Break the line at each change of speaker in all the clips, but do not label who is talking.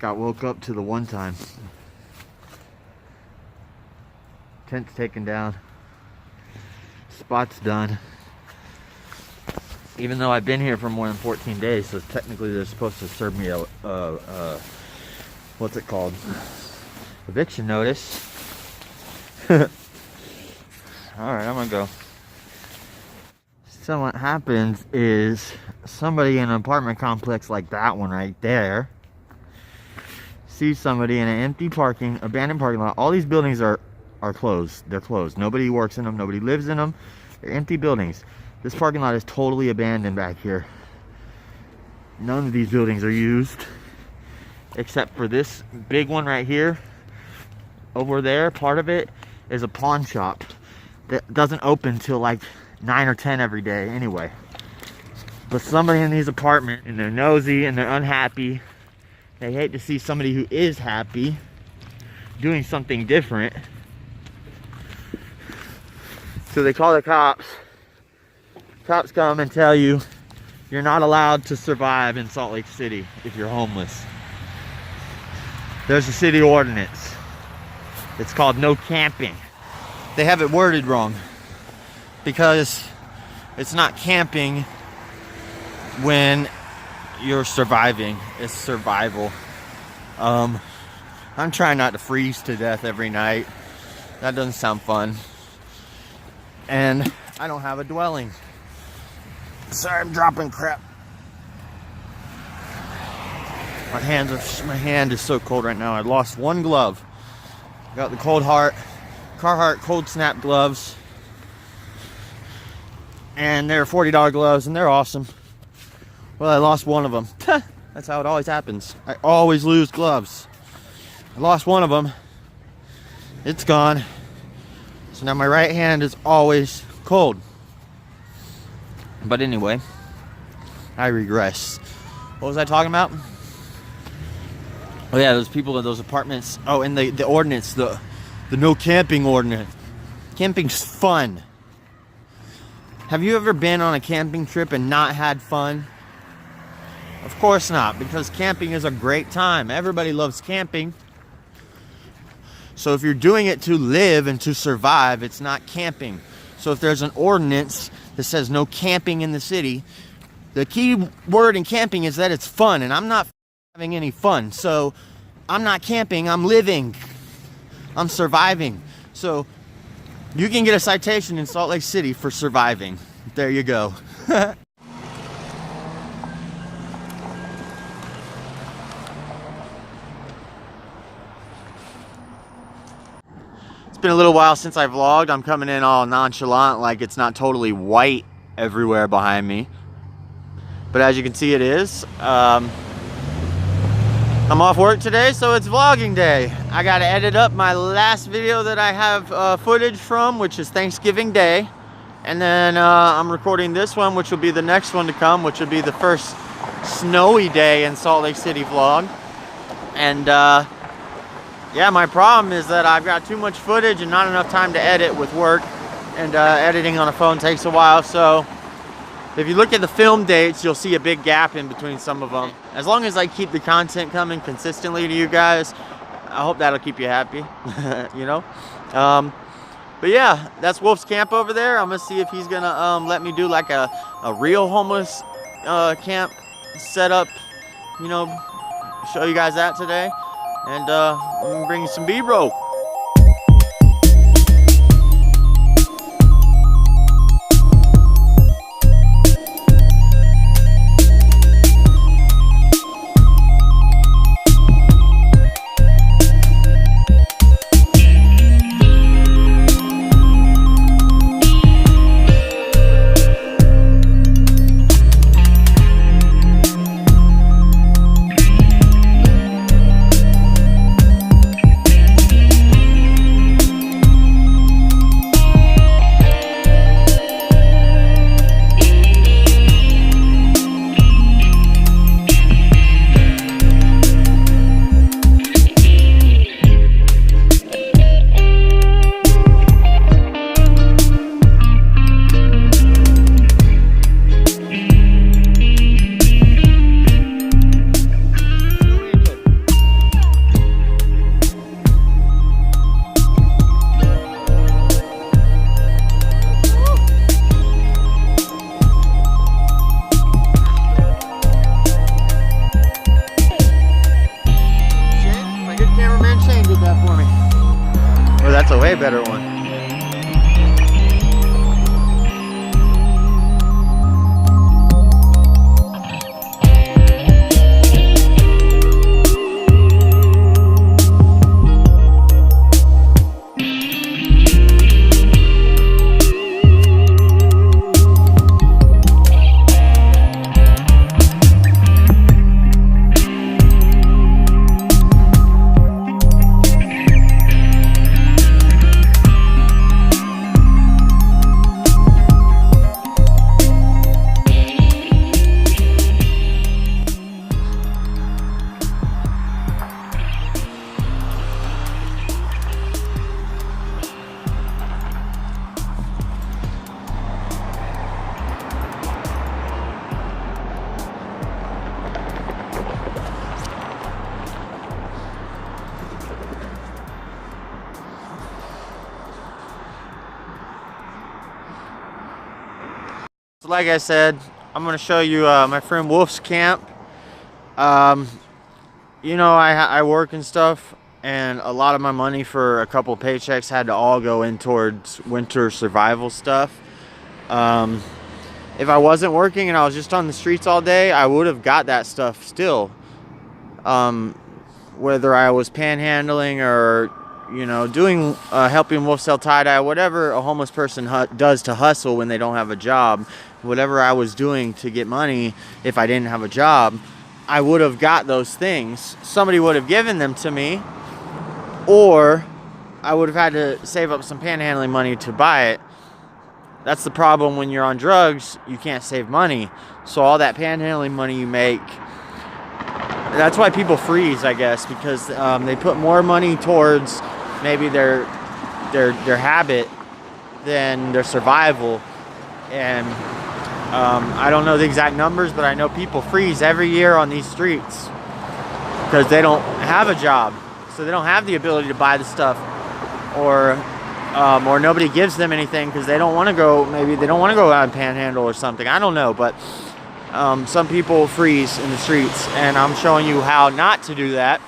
Got woke up to the one time. Tent's taken down. Spot's done. Even though I've been here for more than 14 days, so technically they're supposed to serve me a what's it called? Eviction notice. Alright, I'm gonna go. So what happens is somebody in an apartment complex like that one right there sees somebody in an empty abandoned parking lot. All these buildings are closed. They're closed. Nobody works in them. Nobody lives in them. They're empty buildings. This parking lot is totally abandoned back here. None of these buildings are used except for this big one right here. Over there, part of it is a pawn shop that doesn't open till like 9 or 10 every day anyway. But somebody in these apartments, and they're nosy and they're unhappy. They hate to see somebody who is happy doing something different. So they call the cops. Cops come and tell you you're not allowed to survive in Salt Lake City if you're homeless. There's a city ordinance. It's called no camping. They have it worded wrong because it's not camping when you're surviving. It's survival. I'm trying not to freeze to death every night. That doesn't sound fun. And I don't have a dwelling. Sorry, I'm dropping crap. My hand is so cold right now. I lost one glove. Got the Carhartt cold snap gloves. And they're $40 gloves and they're awesome. Well, I lost one of them. That's how it always happens. I always lose gloves. I lost one of them. It's gone. So now my right hand is always cold. But anyway, I regress. What was I talking about? Oh yeah, those people in those apartments. Oh, and the ordinance, the no camping ordinance. Camping's fun. Have you ever been on a camping trip and not had fun? Of course not, because camping is a great time. Everybody loves camping. So if you're doing it to live and to survive, it's not camping. So if there's an ordinance that says no camping in the city, the key word in camping is that it's fun, and I'm not having any fun. So I'm not camping, I'm living. I'm surviving. So you can get a citation in Salt Lake City for surviving. There you go. It's been a little while since I vlogged. I'm coming in all nonchalant, like it's not totally white everywhere behind me. But as you can see, it is. I'm off work today, so it's vlogging day. I gotta edit up my last video that I have footage from, which is Thanksgiving Day. And then I'm recording this one, which will be the next one to come, which will be the first snowy day in Salt Lake City vlog. And yeah, my problem is that I've got too much footage and not enough time to edit with work. And editing on a phone takes a while, so if you look at the film dates, you'll see a big gap in between some of them. As long as I keep the content coming consistently to you guys, I hope that'll keep you happy, you know? But yeah, that's Wolf's camp over there. I'm gonna see if he's gonna let me do like a real homeless camp setup, you know, show you guys that today. And I'm gonna bring you some B-roll. Shane did that for me. Oh, that's a way better one. Like I said, I'm going to show you my friend Wolf's camp. You know, I work and stuff, and a lot of my money for a couple paychecks had to all go in towards winter survival stuff. If I wasn't working and I was just on the streets all day, I would have got that stuff still. Whether I was panhandling or, you know, doing helping Wolf sell tie-dye, whatever a homeless person does to hustle when they don't have a job, whatever I was doing to get money if I didn't have a job, I would have got those things. Somebody would have given them to me, or I would have had to save up some panhandling money to buy it. That's the problem when you're on drugs, you can't save money. So all that panhandling money you make, that's why people freeze, I guess, because they put more money towards maybe their habit than their survival. And I don't know the exact numbers, but I know people freeze every year on these streets because they don't have a job, so they don't have the ability to buy the stuff, or nobody gives them anything because they don't want to go. Maybe they don't want to go out and panhandle or something. I don't know, but some people freeze in the streets, and I'm showing you how not to do that.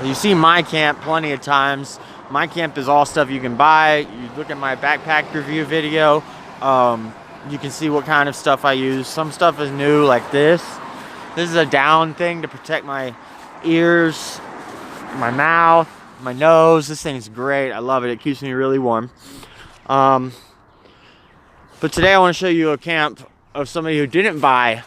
You see my camp plenty of times. My camp is all stuff you can buy. You look at my backpack review video. You can see what kind of stuff I use. Some stuff is new, like this. This is a down thing to protect my ears, my mouth, my nose. This thing's great. I love it. It keeps me really warm. But today I want to show you a camp of somebody who didn't buy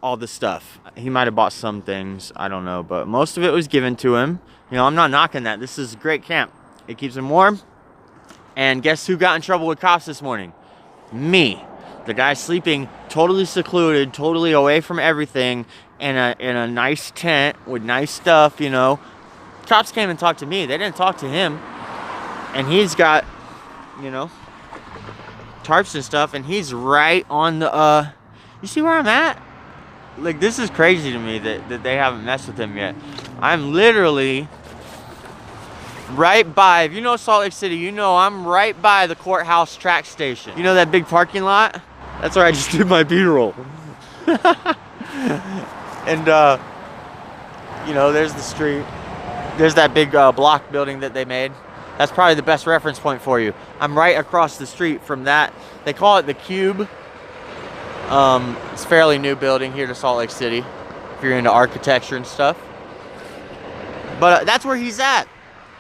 all the stuff. He might have bought some things, I don't know, but most of it was given to him. You know, I'm not knocking that. This is a great camp. It keeps him warm. And guess who got in trouble with cops this morning? Me. The guy sleeping totally secluded, totally away from everything, in a nice tent with nice stuff, you know. Cops came and talked to me. They didn't talk to him. And he's got, you know, tarps and stuff, and he's right on the, you see where I'm at? Like, this is crazy to me that they haven't messed with him yet. I'm literally right by, if you know Salt Lake City, you know I'm right by the courthouse track station. You know that big parking lot? That's where I just did my B-roll. And, you know, there's the street. There's that big block building that they made. That's probably the best reference point for you. I'm right across the street from that. They call it the Cube. It's a fairly new building here to Salt Lake City, if you're into architecture and stuff. But that's where he's at.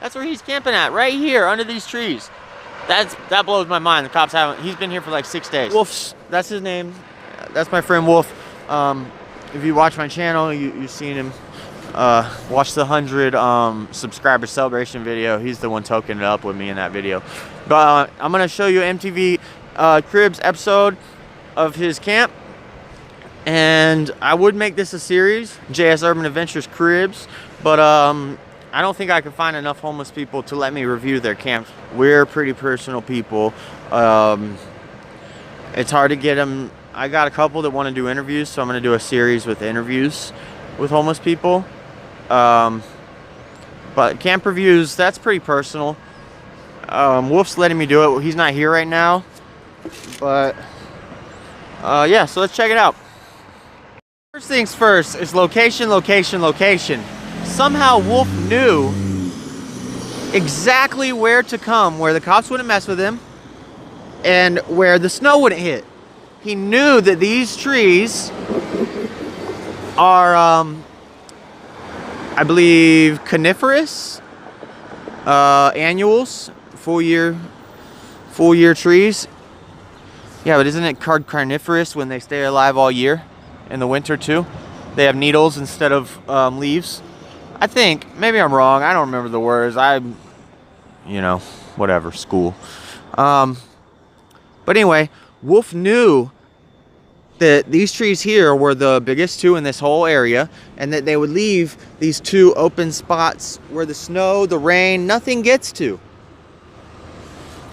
That's where he's camping at, right here under these trees. That blows my mind. The cops haven't. He's been here for like 6 days. Wolf, that's his name. That's my friend Wolf. If you watch my channel, you've seen him. Watch the 100 subscriber celebration video. He's the one toking it up with me in that video. But I'm gonna show you MTV Cribs episode of his camp, and I would make this a series, JS Urban Adventures Cribs, but I don't think I could find enough homeless people to let me review their camps. We're pretty personal people. It's hard to get them. I got a couple that want to do interviews, so I'm going to do a series with interviews with homeless people. But camp reviews, that's pretty personal. Wolf's letting me do it. He's not here right now, but yeah, so let's check it out. First things first is location, location, location. Somehow Wolf knew exactly where to come, where the cops wouldn't mess with him and where the snow wouldn't hit. He knew that these trees are, I believe, coniferous, annuals, full year trees. Yeah, but isn't it called coniferous when they stay alive all year in the winter too? They have needles instead of leaves. I think, maybe I'm wrong. I don't remember the words. You know, whatever, school. But anyway, Wolf knew that these trees here were the biggest two in this whole area, and that they would leave these two open spots where the snow, the rain, nothing gets to.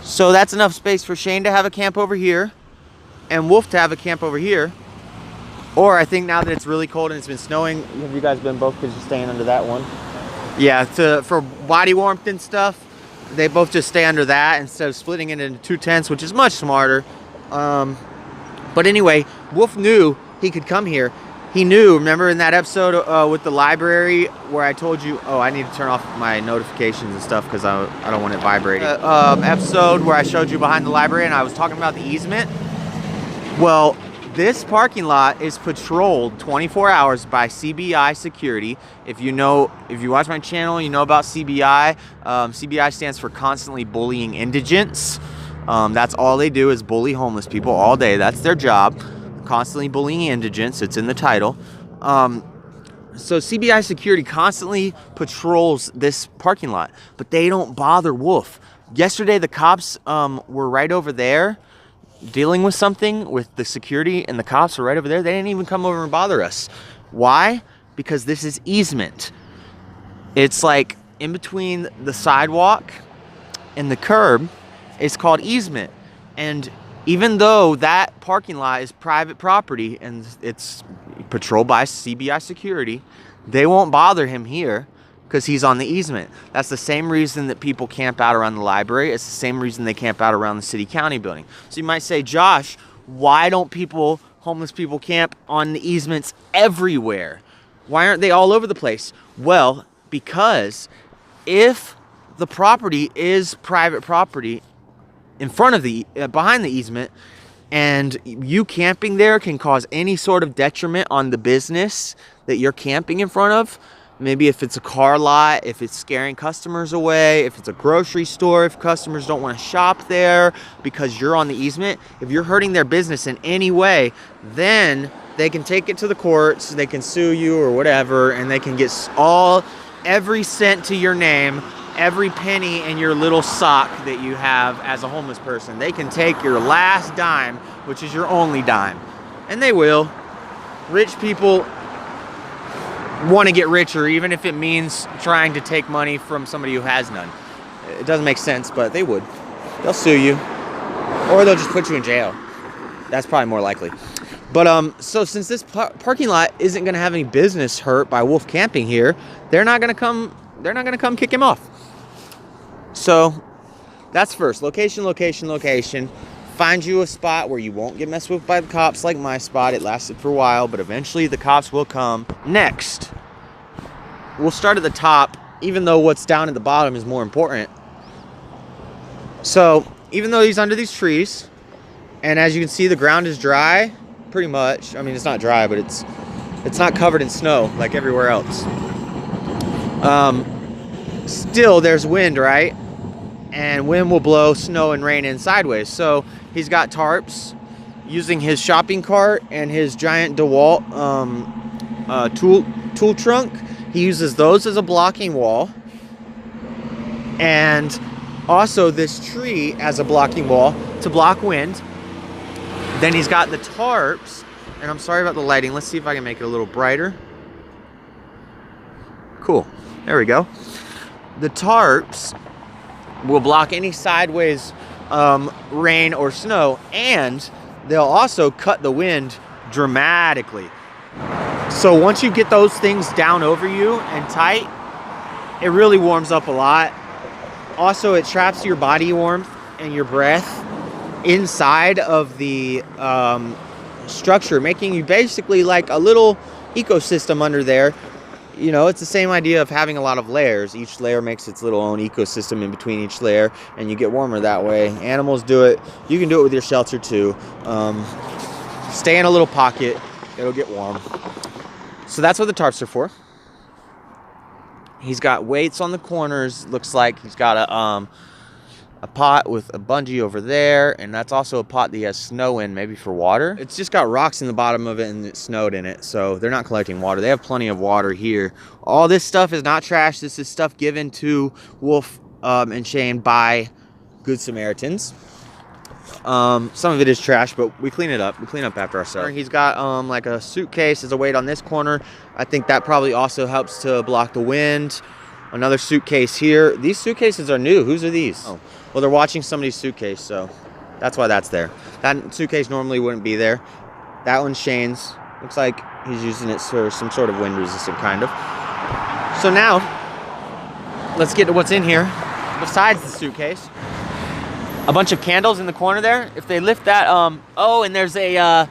So that's enough space for Shane to have a camp over here and Wolf to have a camp over here. Or I think now that it's really cold and it's been snowing, have you guys been both because you're staying under that one? Yeah, for body warmth and stuff, they both just stay under that instead of splitting it into two tents, which is much smarter. But anyway, Wolf knew he could come here. He knew, remember in that episode with the library where I told you, oh, I need to turn off my notifications and stuff because I don't want it vibrating. Episode where I showed you behind the library and I was talking about the easement. Well, this parking lot is patrolled 24 hours by CBI security. If you watch my channel, you know about CBI. CBI stands for Constantly Bullying Indigents. That's all they do is bully homeless people all day. That's their job. Constantly bullying indigents. It's in the title. So CBI security constantly patrols this parking lot, but they don't bother Wolf. Yesterday, the cops were right over there dealing with something with the security, and the cops were right over there. They didn't even come over and bother us. Why? Because this is easement. It's like in between the sidewalk and the curb. It's called easement. And even though that parking lot is private property and it's patrolled by CBI security, they won't bother him here because he's on the easement. That's the same reason that people camp out around the library. It's the same reason they camp out around the city-county building. So you might say, Josh, why don't homeless people camp on the easements everywhere? Why aren't they all over the place? Well, because if the property is private property in front of behind the easement, and you camping there can cause any sort of detriment on the business that you're camping in front of. Maybe if it's a car lot, if it's scaring customers away, if it's a grocery store, if customers don't want to shop there because you're on the easement, if you're hurting their business in any way, then they can take it to the courts, they can sue you or whatever, and they can get every cent to your name, every penny in your little sock that you have as a homeless person. They can take your last dime, which is your only dime. And they will. Rich people want to get richer, even if it means trying to take money from somebody who has none. It doesn't make sense, but they would. They'll sue you. Or they'll just put you in jail. That's probably more likely. But so since this parking lot isn't going to have any business hurt by Wolf camping here, they're not going to come kick him off. So that's first. Location, location, location. Find you a spot where you won't get messed with by the cops like my spot. It lasted for a while, but eventually the cops will come. Next, we'll start at the top, even though what's down at the bottom is more important. So even though he's under these trees, and as you can see, the ground is dry, pretty much. I mean, it's not dry, but it's not covered in snow like everywhere else. Still, there's wind, right? And wind will blow snow and rain in sideways. So he's got tarps using his shopping cart and his giant DeWalt tool trunk. He uses those as a blocking wall. And also this tree as a blocking wall to block wind. Then he's got the tarps. And I'm sorry about the lighting. Let's see if I can make it a little brighter. Cool. There we go. The tarps will block any sideways rain or snow, and they'll also cut the wind dramatically. So once you get those things down over you and tight, it really warms up a lot. Also, it traps your body warmth and your breath inside of the structure, making you basically like a little ecosystem under there. you know, it's the same idea of having a lot of layers. Each layer makes its little own ecosystem in between each layer, and you get warmer that way. Animals do it. You can do it with your shelter too. Stay in a little pocket. It'll get warm. So that's what the tarps are for. He's got weights on the corners. Looks like he's got a pot with a bungee over there, and that's also a pot that he has snow in, maybe for water. It's just got rocks in the bottom of it and it snowed in it, so they're not collecting water. They have plenty of water here. All this stuff is not trash. This is stuff given to Wolf and Shane by Good Samaritans. Some of it is trash, but we clean it up. We clean up after ourselves. He's got like a suitcase as a weight on this corner. I think that probably also helps to block the wind. Another suitcase here. These suitcases are new. Whose are these? Oh, well, they're watching somebody's suitcase, so that's why that's there. That suitcase normally wouldn't be there. That one's Shane's. Looks like he's using it for some sort of wind resistant, kind of. So now, let's get to what's in here besides the suitcase. A bunch of candles in the corner there. If they lift that, oh, and there's a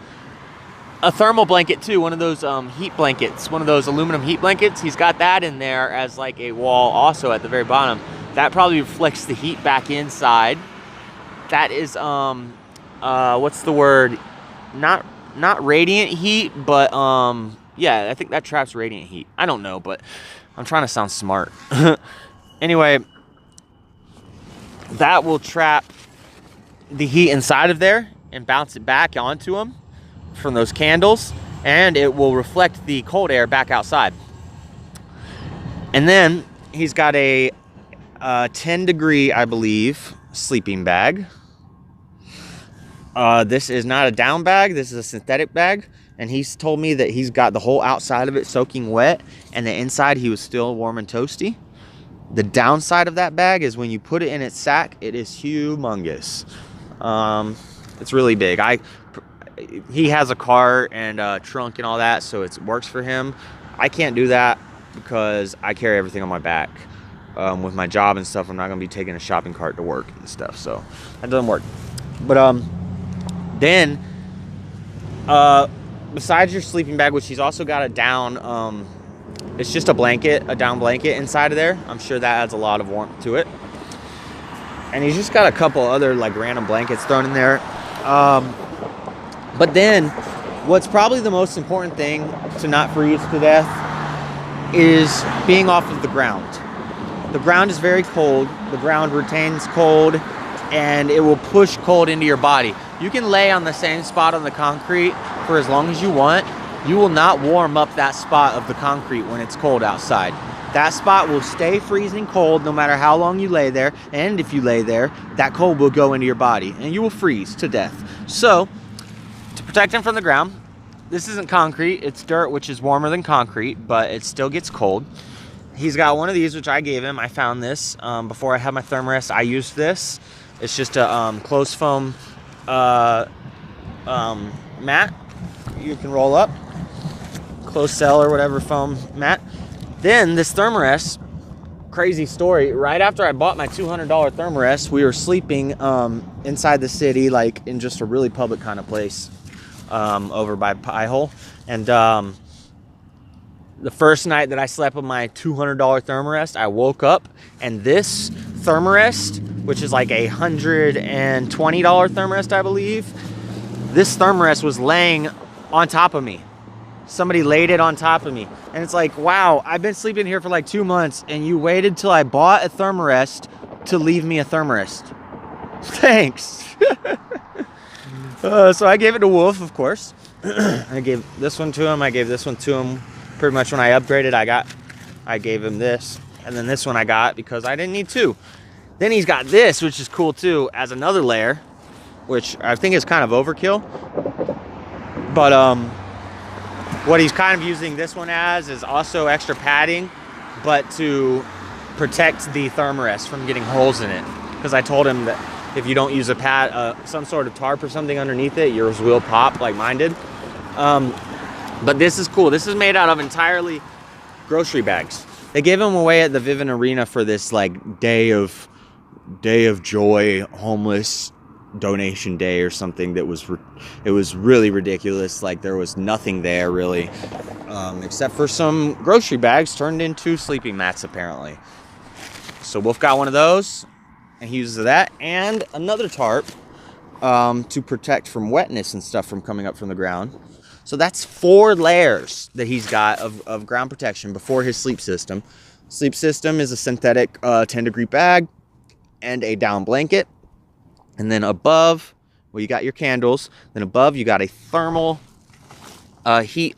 thermal blanket too, one of those heat blankets, one of those aluminum heat blankets. He's got that in there as like a wall also at the very bottom. That probably reflects the heat back inside. That is, what's the word? Not radiant heat, but yeah, I think that traps radiant heat. I don't know, but I'm trying to sound smart. Anyway, that will trap the heat inside of there and bounce it back onto them from those candles, and it will reflect the cold air back outside. And then he's got a 10-degree, I believe, sleeping bag. This is not a down bag. This is a synthetic bag, and he's told me that he's got the whole outside of it soaking wet, and the inside he was still warm and toasty. The downside of that bag is when you put it in its sack, it is humongous. It's really big. He has a car and a trunk and all that, so it works for him. I can't do that because I carry everything on my back. With my job and stuff, I'm not gonna be taking a shopping cart to work and stuff, so that doesn't work. But then besides your sleeping bag, which he's also got a down, it's just a blanket, a down blanket inside of there. I'm sure that adds a lot of warmth to it. And he's just got a couple other like random blankets thrown in there. But then what's probably the most important thing to not freeze to death is being off of the ground. The ground is very cold. The ground retains cold, and it will push cold into your body. You can lay on the same spot on the concrete for as long as you want. You will not warm up that spot of the concrete when it's cold outside. That spot will stay freezing cold no matter how long you lay there, and if you lay there, that cold will go into your body, and you will freeze to death. So, to protect him from the ground, this isn't concrete, it's dirt, which is warmer than concrete, but it still gets cold. He's got one of these, which I gave him. I found this before I had my thermarest. I used this. It's just a closed foam mat you can roll up. Closed cell or whatever foam mat. Then this thermarest, crazy story. Right after I bought my $200 thermarest, we were sleeping inside the city, like in just a really public kind of place over by Pie Hole. And the first night that I slept with my $200 thermarest, I woke up and this thermarest, which is like a $120 thermarest, I believe, this thermarest was laying on top of me. Somebody laid it on top of me. And it's like, wow, I've been sleeping here for like 2 months and you waited till I bought a thermarest to leave me a thermarest. Thanks. So I gave it to Wolf, of course. I gave this one to him. I gave this one to him. Pretty much when I upgraded, I gave him this. And then this one I got because I didn't need two. Then he's got this, which is cool too, as another layer, which I think is kind of overkill. But what he's kind of using this one as is also extra padding, but to protect the thermarest from getting holes in it. Because I told him that if you don't use a pad, some sort of tarp or something underneath it, yours will pop like mine did. But this is cool. This is made out of entirely grocery bags. They gave them away at the Vivint Arena for this like day of joy, homeless donation day or something that was it was really ridiculous. Like there was nothing there really, except for some grocery bags turned into sleeping mats apparently. So Wolf got one of those, and he uses that and another tarp to protect from wetness and stuff from coming up from the ground. So that's 4 layers that he's got of ground protection before his sleep system. Sleep system is a synthetic 10-degree bag and a down blanket. And then above, well, you got your candles. Then above, you got a thermal heat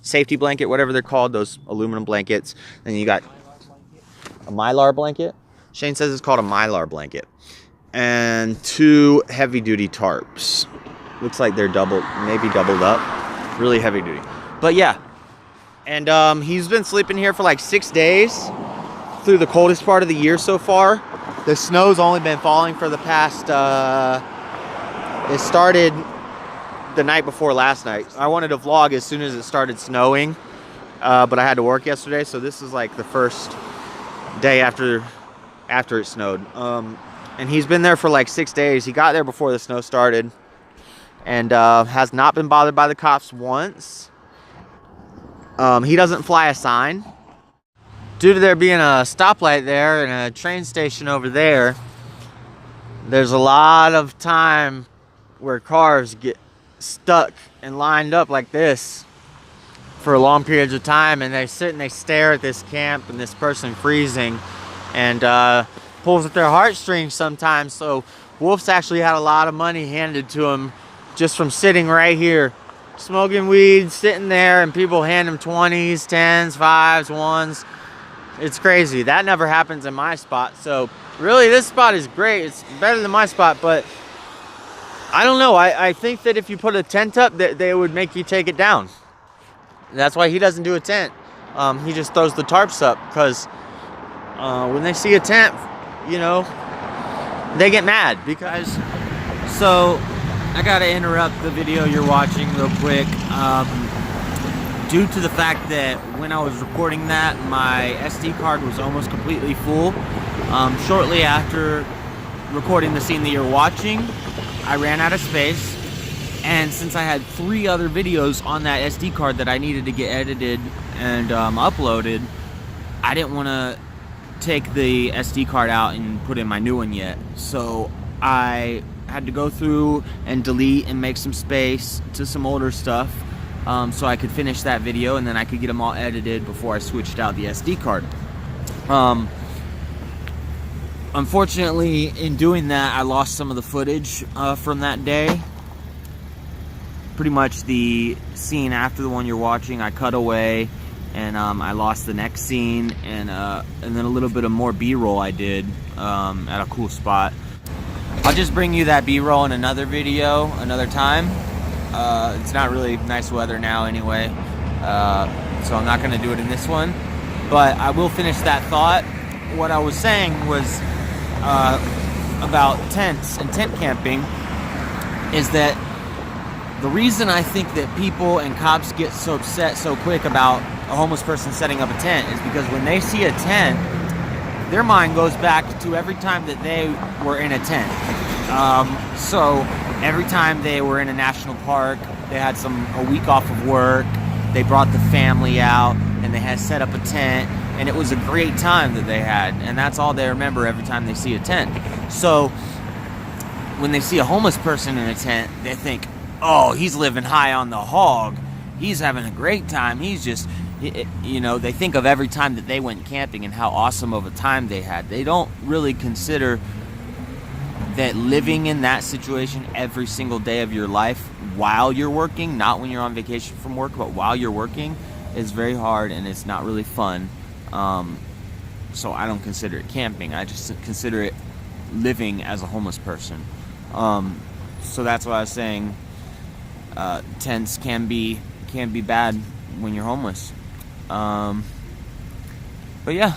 safety blanket, whatever they're called, those aluminum blankets. Then you got a Mylar blanket. Shane says it's called a Mylar blanket. And 2 heavy-duty tarps. Looks like they're maybe doubled up. Really heavy duty. But yeah. And he's been sleeping here for like 6 days through the coldest part of the year so far. The snow's only been falling for the past, it started the night before last night. I wanted to vlog as soon as it started snowing, but I had to work yesterday, so this is like the first day after it snowed. And he's been there for like 6 days. He got there before the snow started, and has not been bothered by the cops once. He doesn't fly a sign. Due to there being a stoplight there and a train station over there, there's a lot of time where cars get stuck and lined up like this for long periods of time, and they sit and they stare at this camp and this person freezing, and pulls at their heartstrings sometimes. So Wolf's actually had a lot of money handed to him just from sitting right here, smoking weed, sitting there, and people hand him 20s, 10s, 5s, 1s. It's crazy. That never happens in my spot. So really, this spot is great. It's better than my spot, but I don't know. I think that if you put a tent up, they would make you take it down. That's why he doesn't do a tent. He just throws the tarps up, because when they see a tent, you know, they get mad. Because, so I gotta interrupt the video you're watching real quick. Due to the fact that when I was recording that, my SD card was almost completely full. Shortly after recording the scene that you're watching, I ran out of space. And since I had 3 other videos on that SD card that I needed to get edited and uploaded, I didn't want to take the SD card out and put in my new one yet. So I had to go through and delete and make some space to some older stuff, so I could finish that video, and then I could get them all edited before I switched out the SD card. Unfortunately, in doing that, I lost some of the footage from that day. Pretty much the scene after the one you're watching, I cut away, and I lost the next scene, and then a little bit of more B-roll I did at a cool spot. I'll just bring you that B-roll in another video, another time. It's not really nice weather now anyway, so I'm not going to do it in this one, but I will finish that thought. What I was saying was about tents and tent camping is that the reason I think that people and cops get so upset so quick about a homeless person setting up a tent is because when they see a tent, their mind goes back to every time that they were in a tent. So every time they were in a national park, they had a week off of work, they brought the family out, and they had set up a tent, and it was a great time that they had, and that's all they remember every time they see a tent. So when they see a homeless person in a tent, they think, oh, he's living high on the hog, he's having a great time, he's just, you know, they think of every time that they went camping and how awesome of a time they had. They don't really consider that living in that situation every single day of your life while you're working, not when you're on vacation from work, but while you're working, is very hard, and it's not really fun. So I don't consider it camping. I just consider it living as a homeless person. So that's why I was saying tents can be bad when you're homeless. But yeah,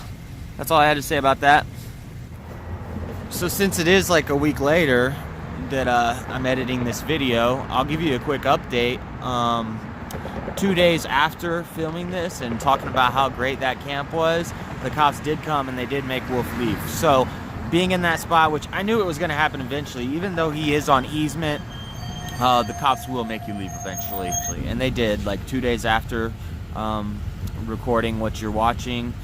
that's all I had to say about that. So since it is like a week later that I'm editing this video, I'll give you a quick update. 2 days after filming this and talking about how great that camp was, the cops did come and they did make Wolf leave. So being in that spot, which I knew it was going to happen eventually, even though he is on easement, the cops will make you leave eventually. And they did, like 2 days after recording what you're watching.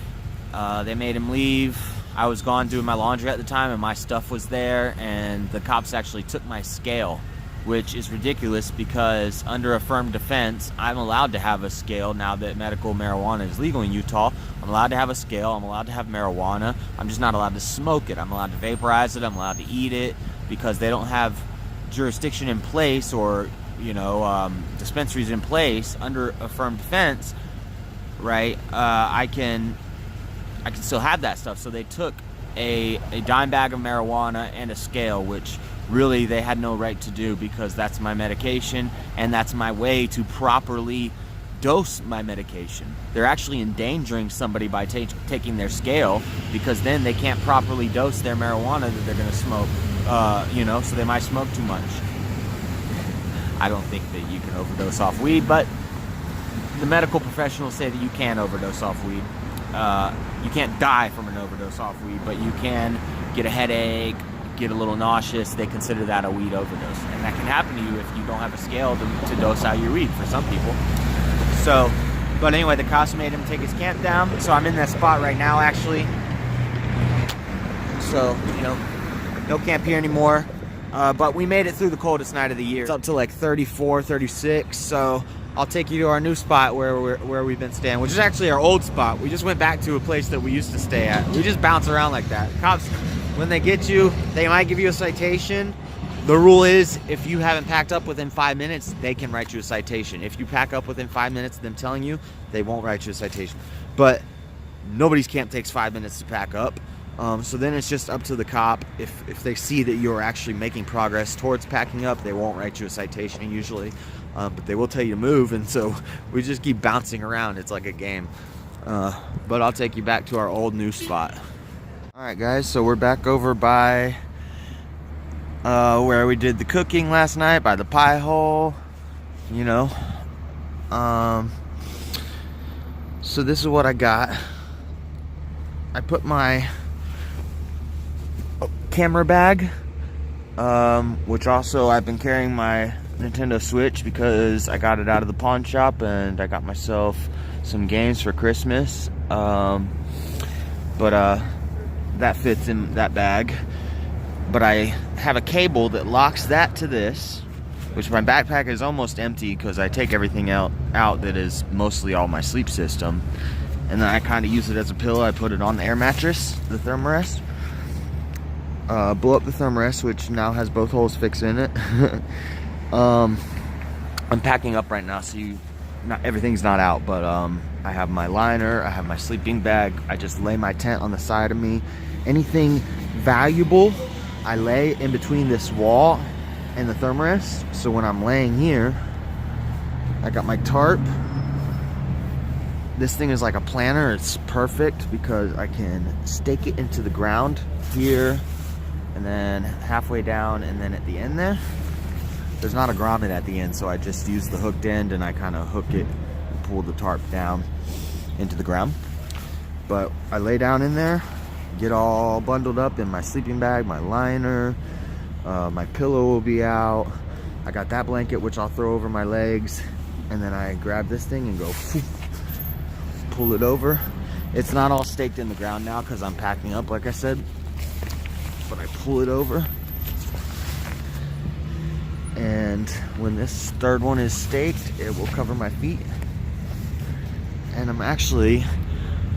They made him leave. I was gone doing my laundry at the time, and my stuff was there, and the cops actually took my scale, which is ridiculous because under affirmed defense, I'm allowed to have a scale now that medical marijuana is legal in Utah. I'm allowed to have a scale. I'm allowed to have marijuana. I'm just not allowed to smoke it. I'm allowed to vaporize it. I'm allowed to eat it because they don't have jurisdiction in place or, you know, dispensaries in place under affirmed defense, right? I can still have that stuff. So they took a dime bag of marijuana and a scale, which really they had no right to do because that's my medication and that's my way to properly dose my medication. They're actually endangering somebody by taking their scale because then they can't properly dose their marijuana that they're going to smoke, you know, so they might smoke too much. I don't think that you can overdose off weed, but the medical professionals say that you can overdose off weed. You can't die from an overdose off weed, but you can get a headache, get a little nauseous. They consider that a weed overdose, and that can happen to you if you don't have a scale to dose out your weed for some people. So, but anyway, the cops made him take his camp down, so I'm in that spot right now actually. So, you know, no camp here anymore, but we made it through the coldest night of the year. It's up to like 34, 36, so I'll take you to our new spot where we've been staying, which is actually our old spot. We just went back to a place that we used to stay at. We just bounce around like that. Cops, when they get you, they might give you a citation. The rule is if you haven't packed up within 5 minutes, they can write you a citation. If you pack up within 5 minutes of them telling you, they won't write you a citation. But nobody's camp takes 5 minutes to pack up. So then it's just up to the cop. If they see that you're actually making progress towards packing up, they won't write you a citation usually. But they will tell you to move, and so we just keep bouncing around. It's like a game. But I'll take you back to our old new spot. Alright guys, so we're back over by where we did the cooking last night, by the pie hole, you know. So this is what I got. I put my camera bag, which also I've been carrying my Nintendo Switch because I got it out of the pawn shop and I got myself some games for Christmas. That fits in that bag. But I have a cable that locks that to this, which my backpack is almost empty because I take everything out that is mostly all my sleep system. And then I kind of use it as a pillow. I put it on the air mattress, the thermarest. Blow up the thermarest, which now has both holes fixed in it. I'm packing up right now, so everything's not out, but I have my liner, I have my sleeping bag. I just lay my tent on the side of me. Anything valuable, I lay in between this wall and the thermarest. So when I'm laying here, I got my tarp. This thing is like a planter. It's perfect because I can stake it into the ground here, and then halfway down, and then at the end there's not a grommet at the end, so I just use the hooked end and I kind of hook it and pull the tarp down into the ground. But I lay down in there, get all bundled up in my sleeping bag, my liner, my pillow will be out. I got that blanket, which I'll throw over my legs, and then I grab this thing and go pull it over. It's not all staked in the ground now because I'm packing up, like I said, but I pull it over. And when this third one is staked, it will cover my feet. And I'm actually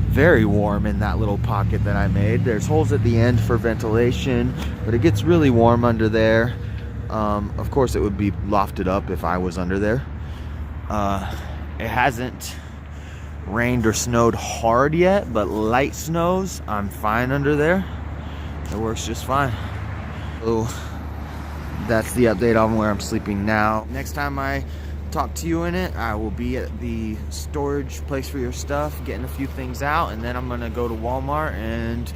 very warm in that little pocket that I made. There's holes at the end for ventilation, but it gets really warm under there. Of course, it would be lofted up if I was under there. It hasn't rained or snowed hard yet, but light snows, I'm fine under there. It works just fine. So that's the update on where I'm sleeping now. Next time I talk to you in it, I will be at the storage place for your stuff, getting a few things out, and then I'm gonna go to Walmart and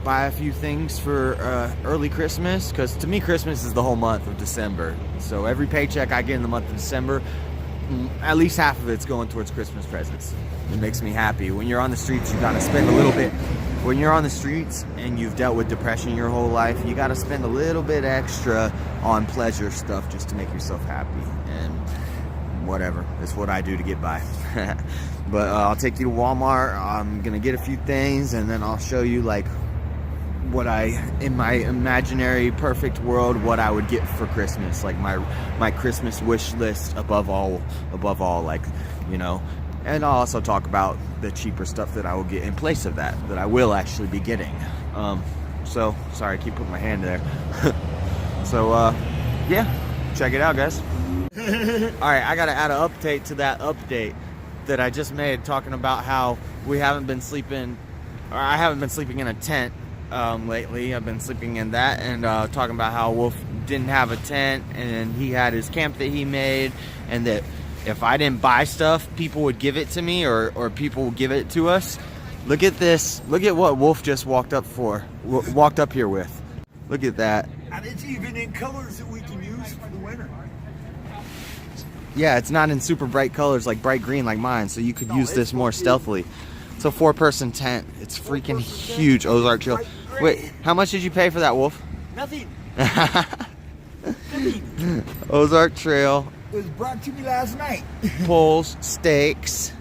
buy a few things for early Christmas, because to me Christmas is the whole month of December. So every paycheck I get in the month of December, at least half of it's going towards Christmas presents. It makes me happy. When you're on the streets, you gotta spend a little bit when you're on the streets and you've dealt with depression your whole life, you got to spend a little bit extra on pleasure stuff just to make yourself happy. And whatever, it's what I do to get by. But I'll take you to Walmart. I'm gonna get a few things, and then I'll show you like what in my imaginary perfect world, what I would get for Christmas, like my Christmas wish list above all, like, you know. And I'll also talk about the cheaper stuff that I will get in place of that I will actually be getting. So sorry, I keep putting my hand there. So yeah, check it out, guys. All right, I gotta add an update to that update that I just made, talking about how we haven't been sleeping, or I haven't been sleeping in a tent lately. I've been sleeping in that, and talking about how Wolf didn't have a tent and he had his camp that he made, and that if I didn't buy stuff, people would give it to me, or people would give it to us. Look at this. Look at what Wolf just walked up here with. Look at that.
And it's even in colors that we can use for the winter.
Yeah, it's not in super bright colors like bright green like mine, so you could use this more stealthily. It's a 4-person tent. It's freaking huge. Ozark Trail. Wait, how much did you pay for that, Wolf?
Nothing.
Ozark Trail.
It was brought to me last night.
Poles, stakes,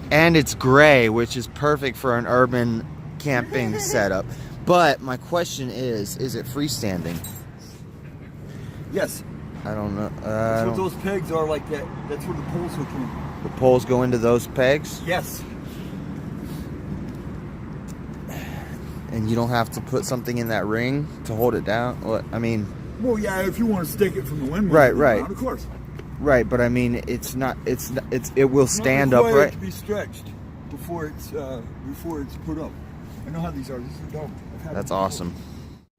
and it's gray, which is perfect for an urban camping setup. But my question is it freestanding?
Yes.
I don't know.
That's what those pegs are like that. That's where the poles hook in.
The poles go into those pegs?
Yes.
And you don't have to put something in that ring to hold it down? What? I mean...
Well, yeah, if you want to stick it from the windmill.
Right.
Around, of course.
Right, but I mean, it will stand upright.
To be stretched before it's put up. I know how these are. These are dope.
That's awesome.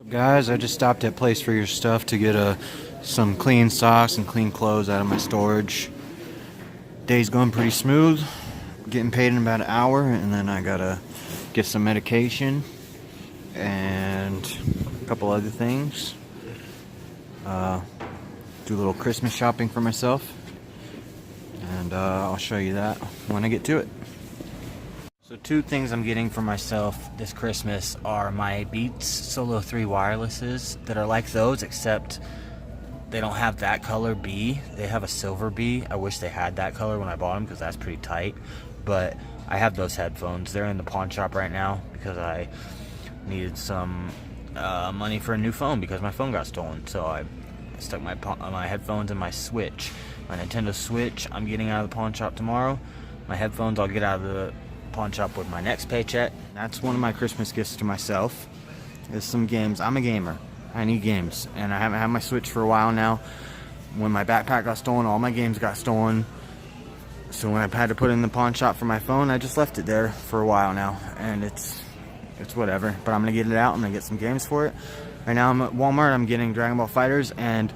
Guys, I just stopped at Place for Your Stuff to get some clean socks and clean clothes out of my storage. Day's going pretty smooth. Getting paid in about an hour, and then I gotta get some medication and a couple other things. Do a little Christmas shopping for myself, and I'll show you that when I get to it. So 2 things I'm getting for myself this Christmas are my Beats Solo 3 wirelesses that are like those, except they don't have that color B. They have a silver B. I wish they had that color when I bought them, because that's pretty tight. But I have those headphones. They're in the pawn shop right now because I needed some money for a new phone because my phone got stolen. So I stuck my headphones in my Switch. My Nintendo Switch I'm getting out of the pawn shop tomorrow. My headphones I'll get out of the pawn shop with my next paycheck. That's one of my Christmas gifts to myself, is some games. I'm a gamer. I need games, and I haven't had my Switch for a while now. When my backpack got stolen, all my games got stolen. So when I had to put it in the pawn shop for my phone, I just left it there for a while now, and it's whatever. But I'm gonna get it out. I'm gonna get some games for it. Right now I'm at Walmart. I'm getting Dragon Ball FighterZ and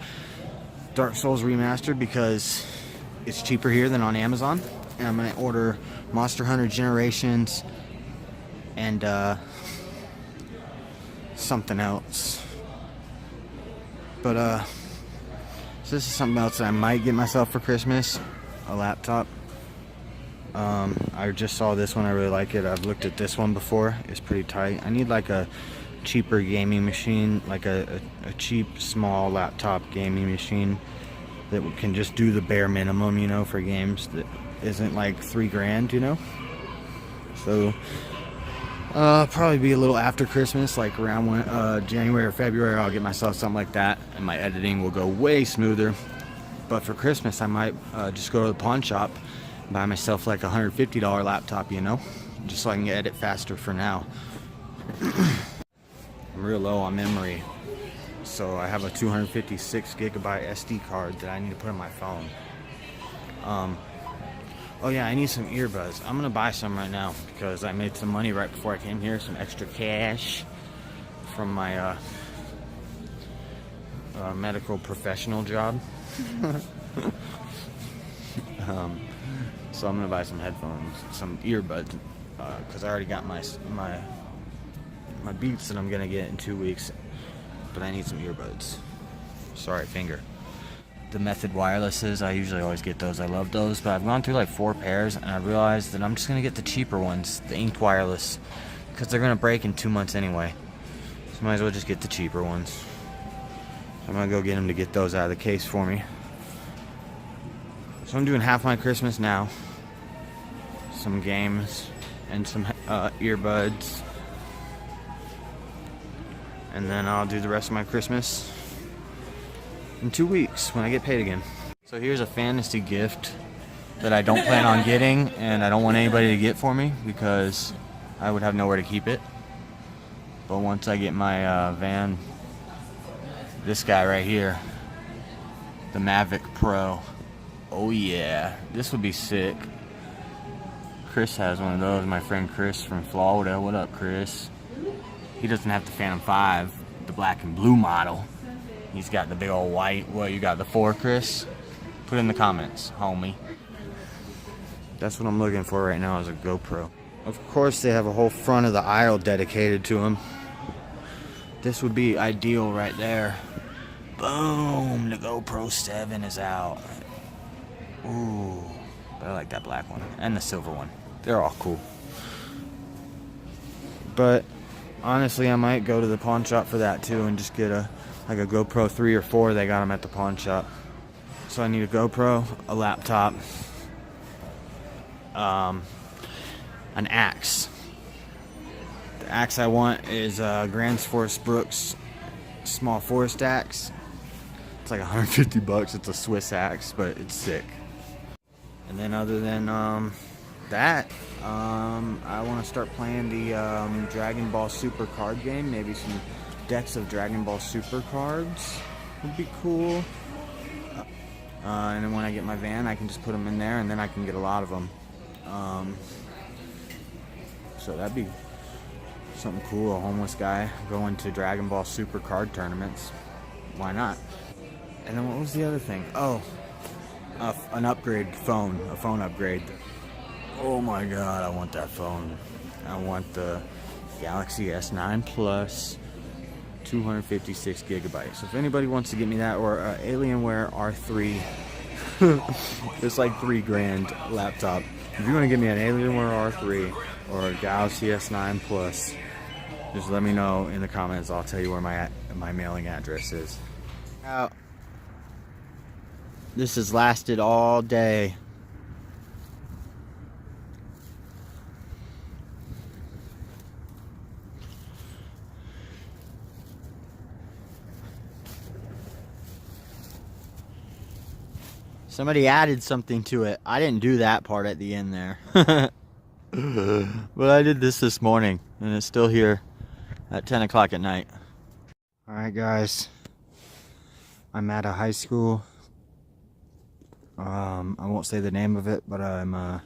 Dark Souls Remastered because it's cheaper here than on Amazon. And I'm gonna order Monster Hunter Generations and something else. But so this is something else that I might get myself for Christmas, a laptop. I just saw this one. I really like it. I've looked at this one before. It's pretty tight. I need like a cheaper gaming machine, like a cheap small laptop gaming machine that can just do the bare minimum, you know, for games that isn't like $3 grand, you know. So probably be a little after Christmas, like around January or February. I'll get myself something like that, and my editing will go way smoother. But for Christmas, I might just go to the pawn shop, buy myself like a $150 laptop, you know, just so I can edit faster for now. I'm real low on memory, so I have a 256 gigabyte SD card that I need to put in my phone. Oh yeah, I need some earbuds. I'm gonna buy some right now because I made some money right before I came here, some extra cash from my medical professional job. So I'm gonna buy some headphones, some earbuds, because I already got my Beats that I'm gonna get in 2 weeks, but I need some earbuds. Sorry, finger. The Method wirelesses, I usually always get those. I love those, but I've gone through like 4 pairs, and I realized that I'm just gonna get the cheaper ones, the inked wireless because they're gonna break in 2 months anyway. So might as well just get the cheaper ones. So I'm gonna go get him to get those out of the case for me. So I'm doing half my Christmas now. Some games and some earbuds. And then I'll do the rest of my Christmas in 2 weeks when I get paid again. So here's a fantasy gift that I don't plan on getting, and I don't want anybody to get for me because I would have nowhere to keep it. But once I get my van, this guy right here, the Mavic Pro. Oh yeah, this would be sick. Chris has one of those, my friend Chris from Florida. What up, Chris? He doesn't have the Phantom 5, the black and blue model. He's got the big old white. What, you got the 4, Chris? Put in the comments, homie. That's what I'm looking for right now, is a GoPro. Of course, they have a whole front of the aisle dedicated to them. This would be ideal right there. Boom, the GoPro 7 is out. Ooh, but I like that black one and the silver one. They're all cool. But honestly, I might go to the pawn shop for that too and just get like a GoPro 3 or 4. They got them at the pawn shop. So I need a GoPro, a laptop, an axe. The axe I want is Grants Forest Brooks small forest axe. It's like 150 bucks. It's a Swiss axe, but it's sick. And then other than that, I want to start playing the Dragon Ball Super card game. Maybe some decks of Dragon Ball Super cards would be cool. And then when I get my van, I can just put them in there, and then I can get a lot of them. So that'd be something cool. A homeless guy going to Dragon Ball Super card tournaments. Why not? And then what was the other thing? Oh, an upgrade phone. A phone upgrade. Oh my god, I want that phone. I want the Galaxy S9 Plus, 256 gigabytes. So if anybody wants to get me that, or Alienware R3, it's like $3,000 laptop. If you want to get me an Alienware R3 or a Galaxy S9 Plus, just let me know in the comments. I'll tell you where my mailing address is. Now, this has lasted all day. Somebody added something to it. I didn't do that part at the end there. But I did this morning, and it's still here at 10 o'clock at night. Alright guys, I'm at a high school. I won't say the name of it, but I've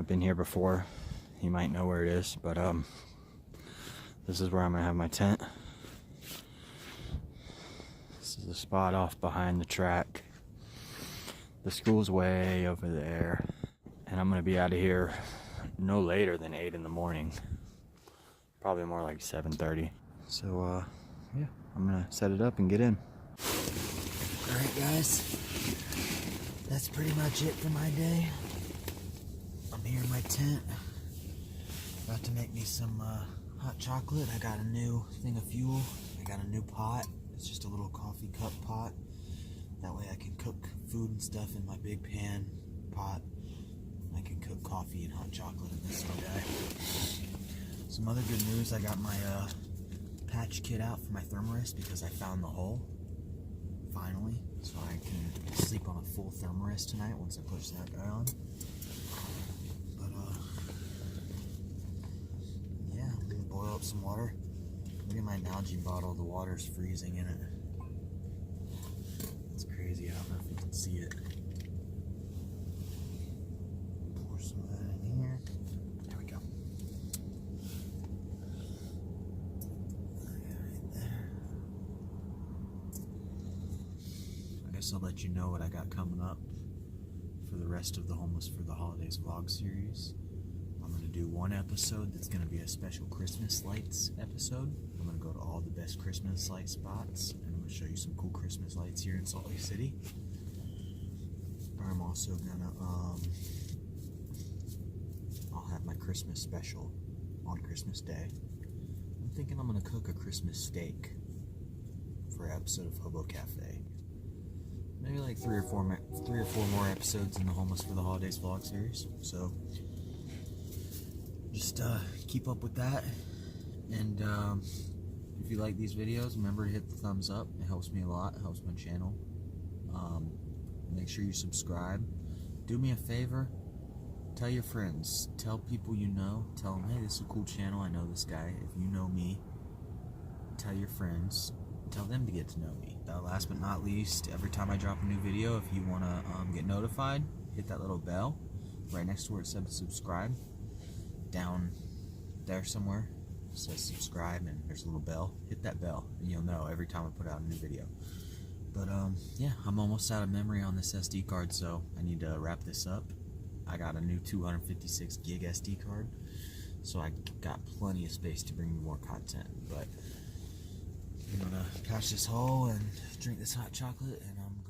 been here before. You might know where it is, but this is where I'm gonna have my tent. This is a spot off behind the track. The school's way over there, and I'm gonna be out of here no later than 8 in the morning. Probably more like 7:30. So yeah, I'm gonna set it up and get in. Alright guys, that's pretty much it for my day. I'm here in my tent, about to make me some hot chocolate. I got a new thing of fuel. I got a new pot. It's just a little coffee cup pot. That way I can cook food and stuff in my big pan pot. I can cook coffee and hot chocolate in this little guy. Some other good news, I got my patch kit out for my thermarest because I found the hole, finally. So I can sleep on a full thermarest tonight once I push that guy on. But yeah, I'm gonna boil up some water. Look at my Nalgene bottle, the water's freezing in it. It's crazy, I don't know if you can see it. Pour some of that in here. There we go. Right there. I guess I'll let you know what I got coming up for the rest of the Homeless for the Holidays vlog series. I'm going to do one episode that's going to be a special Christmas lights episode. I'm going to go to all the best Christmas light spots, and I'm going to show you some cool Christmas lights here in Salt Lake City. I'm also going to, I'll have my Christmas special on Christmas Day. I'm thinking I'm gonna cook a Christmas steak for an episode of Hobo Cafe. Maybe like three or four more episodes in the Homeless for the Holidays vlog series. So just keep up with that. And if you like these videos, remember to hit the thumbs up. It helps me a lot. It helps my channel. Make sure you subscribe. Do me a favor. Tell your friends. Tell people you know. Tell them, hey, this is a cool channel. I know this guy. If you know me, tell your friends. Tell them to get to know me. Last but not least, every time I drop a new video, if you want to get notified, hit that little bell right next to where it says subscribe. Down there somewhere it says subscribe, and there's a little bell. Hit that bell and you'll know every time I put out a new video. But yeah, I'm almost out of memory on this SD card, so I need to wrap this up. I got a new 256 gig SD card, so I got plenty of space to bring you more content. But I'm gonna patch this hole and drink this hot chocolate, and I'm